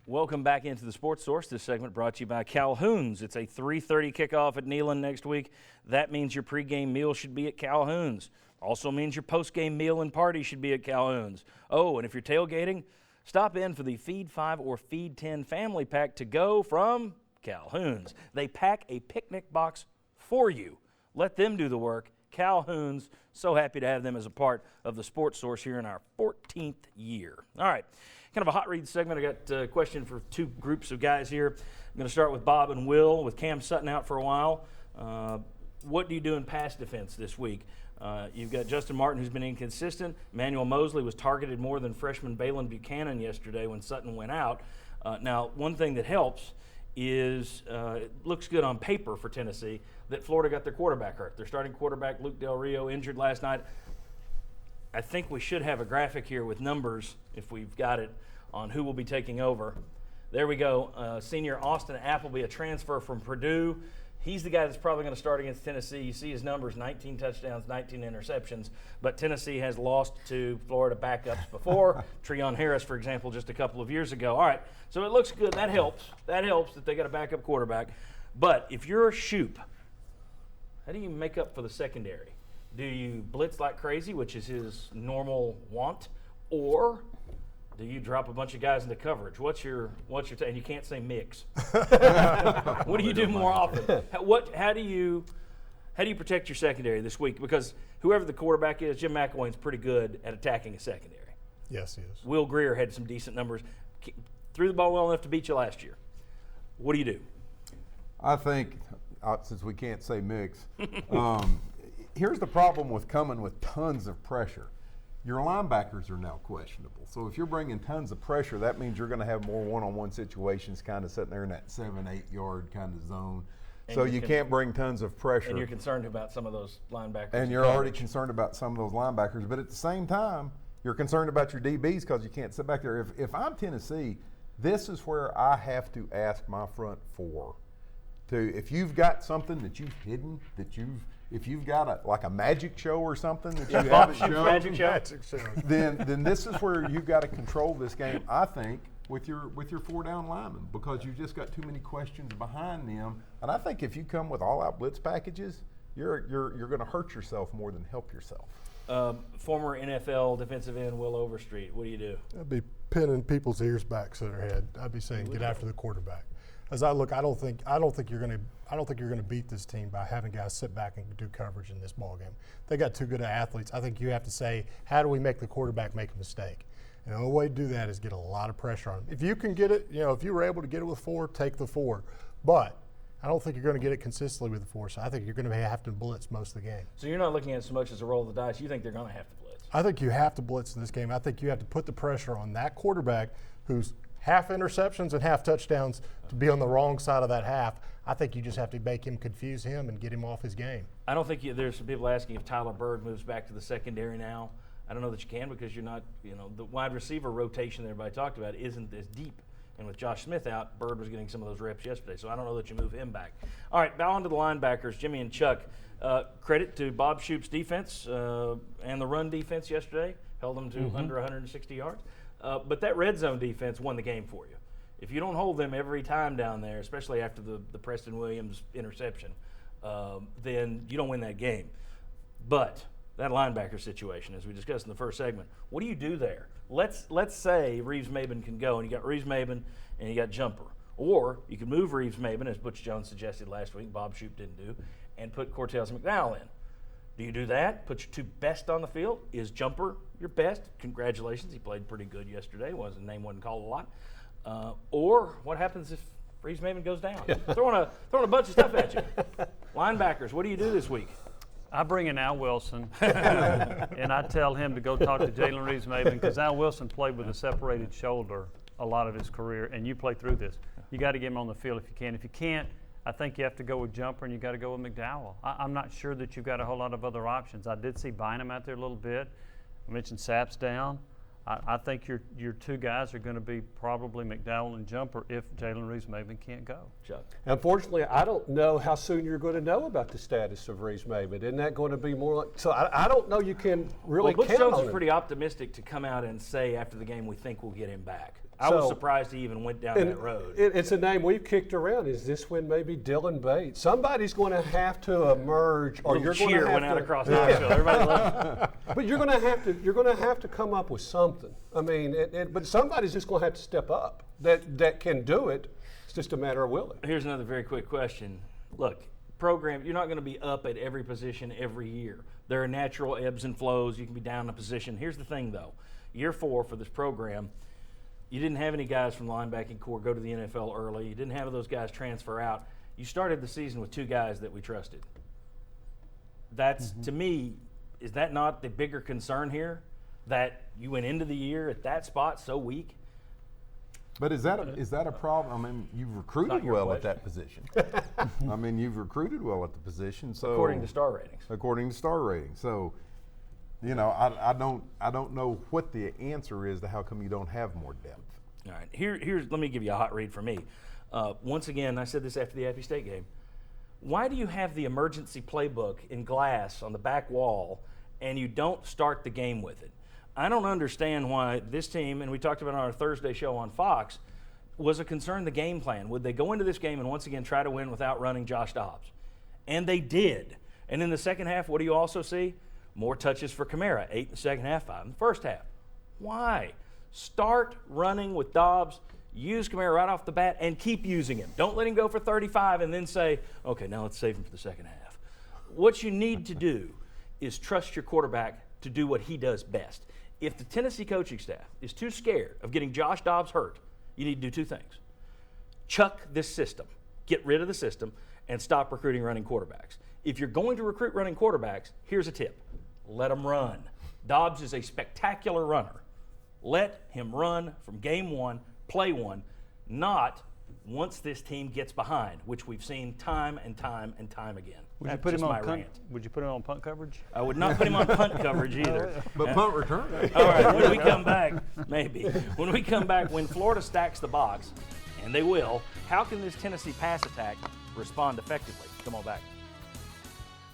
Welcome back into the Sports Source. This segment brought to you by Calhoun's. It's a 3:30 kickoff at Neyland next week. That means your pregame meal should be at Calhoun's. Also means your postgame meal and party should be at Calhoun's. Oh, and if you're tailgating, stop in for the Feed 5 or Feed 10 family pack to go from Calhoun's. They pack a picnic box for you. Let them do the work. Calhoun's, so happy to have them as a part of the Sports Source here in our 14th year. All right, kind of a hot read segment. I got a question for two groups of guys here. I'm going to start with Bob and Will, with Cam Sutton out for a while. What do you do in pass defense this week? You've got Justin Martin, who's been inconsistent. Emmanuel Mosley was targeted more than freshman Balin Buchanan yesterday when Sutton went out. Now, one thing that helps is it looks good on paper for Tennessee that Florida got their quarterback hurt. Their starting quarterback, Luke Del Rio, injured last night. I think we should have a graphic here with numbers, if we've got it, on who will be taking over. There we go. Senior Austin Appleby, a transfer from Purdue. He's the guy that's probably going to start against Tennessee. You see his numbers, 19 touchdowns, 19 interceptions. But Tennessee has lost to Florida backups before. Treon Harris, for example, just a couple of years ago. All right, so it looks good. That helps. That helps that they got a backup quarterback. But if you're a Shoop, how do you make up for the secondary? Do you blitz like crazy, which is his normal want, or do you drop a bunch of guys into coverage? What's your and you can't say mix. What do you do more often? How do you protect your secondary this week? Because whoever the quarterback is, Jim McElwain's pretty good at attacking a secondary. Yes, he is. Will Greer had some decent numbers. Threw the ball well enough to beat you last year. What do you do? I think, since we can't say mix, here's the problem with coming with tons of pressure. Your linebackers are now questionable. So if you're bringing tons of pressure, that means you're going to have more one-on-one situations kind of sitting there in that 7-8 yard kind of zone. And so you can't bring tons of pressure. And you're concerned about some of those linebackers. And you're already concerned about some of those linebackers. But at the same time, you're concerned about your DBs because you can't sit back there. If I'm Tennessee, this is where I have to ask my front four to, if you've got something that you've hidden, if you've got a magic show or something that you haven't shown, magic show. then this is where you've got to control this game, I think, with your 4-down linemen, because you've just got too many questions behind them. And I think if you come with all-out blitz packages, you're going to hurt yourself more than help yourself. Former NFL defensive end Will Overstreet, what do you do? I'd be pinning people's ears back to their head. I'd be saying, get after the quarterback. As I look, I don't think you're going to beat this team by having guys sit back and do coverage in this ball game. They got too good of athletes. I think you have to say, how do we make the quarterback make a mistake? And the only way to do that is get a lot of pressure on him. If you can get it, if you were able to get it with 4, take the 4. But I don't think you're going to get it consistently with the 4. So I think you're going to have to blitz most of the game. So you're not looking at it so much as a roll of the dice. You think they're going to have to blitz? I think you have to blitz in this game. I think you have to put the pressure on that quarterback who's half interceptions and half touchdowns to be on the wrong side of that half. I think you just have to make him, confuse him, and get him off his game. I don't think there's some people asking if Tyler Bird moves back to the secondary now. I don't know that you can, because you're not, the wide receiver rotation that everybody talked about isn't as deep. And with Josh Smith out, Bird was getting some of those reps yesterday, so I don't know that you move him back. All right, bow on to the linebackers, Jimmy and Chuck. Credit to Bob Shoop's defense and the run defense yesterday. Held them to under 160 yards. But that red zone defense won the game for you. If you don't hold them every time down there, especially after the Preston Williams interception, then you don't win that game. But that linebacker situation, as we discussed in the first segment, what do you do there? Let's say Reeves-Maben can go, and you got Reeves-Maben and you got Jumper. Or you can move Reeves-Maben, as Butch Jones suggested last week, Bob Shoop didn't do, and put Cortez McDowell in. Do you do that? Put your 2 best on the field? Is Jumper your best? Congratulations, he played pretty good yesterday. His name wasn't called a lot. Or what happens if Reeves-Maben goes down? throwing a bunch of stuff at you. Linebackers, what do you do this week? I bring in Al Wilson, and I tell him to go talk to Jalen Reeves-Maben, because Al Wilson played with a separated shoulder a lot of his career, and you play through this. You got to get him on the field if you can. If you can't, I think you have to go with Jumper, and you got to go with McDowell. I'm not sure that you've got a whole lot of other options. I did see Bynum out there a little bit. I mentioned Sapp's down. I think your 2 guys are going to be probably McDowell and Jumper if Jalen Reeves-Maben can't go. Chuck. Unfortunately, I don't know how soon you're going to know about the status of Reeves-Maben. Isn't that going to be more like – so I don't know you can really Butch count Jones on is him. pretty optimistic to come out and say after the game we think we'll get him back. I was So- surprised he even went down And that road. it's a name we've kicked around. Is this when maybe Dylan Bates? Somebody's going to have to emerge, or Little you're going cheer to have went out to. across Nashville. Everybody loved it. But you're going to have to come up with something. I mean, but somebody's just going to have to step up that can do it. It's just a matter of willing. Here's another very quick question. Look, program, you're not going to be up at every position every year. There are natural ebbs and flows. You can be down in a position. Here's the thing, though. Year 4 for this program, you didn't have any guys from the linebacking core go to the NFL early. You didn't have those guys transfer out. You started the season with 2 guys that we trusted. That's, to me, is that not the bigger concern here? That you went into the year at that spot so weak? But is that a problem? I mean, you've recruited your well at question. that position. I mean, you've recruited well at the position. So According to star ratings. According to star rating. So, you know, I don't know what the answer is to how come you don't have more depth. All right, here's let me give you a hot read for me. Once again, I said this after the Appy State game. Why do you have the emergency playbook in glass on the back wall and you don't start the game with it? I don't understand why this team, and we talked about it on our Thursday show on Fox, was a concern the game plan. Would they go into this game and once again try to win without running Josh Dobbs? And they did. And in the second half, what do you also see? More touches for Kamara, 8 in the second half, 5 in the first half. Why? Start running with Dobbs, use Kamara right off the bat, and keep using him. Don't let him go for 35 and then say, okay, now let's save him for the second half. What you need to do is trust your quarterback to do what he does best. If the Tennessee coaching staff is too scared of getting Josh Dobbs hurt, you need to do 2 things. Chuck this system, get rid of the system, and stop recruiting running quarterbacks. If you're going to recruit running quarterbacks, here's a tip. Let them run. Dobbs is a spectacular runner. Let him run from game 1, play 1, not once this team gets behind, which we've seen time and time and time again. Would you That's put him just my on punt? rant. Would you put him on punt coverage? I would not put him on punt coverage either. But punt return. All right, when we come back, maybe. When we come back, when Florida stacks the box, and they will, how can this Tennessee pass attack respond effectively? Come on back.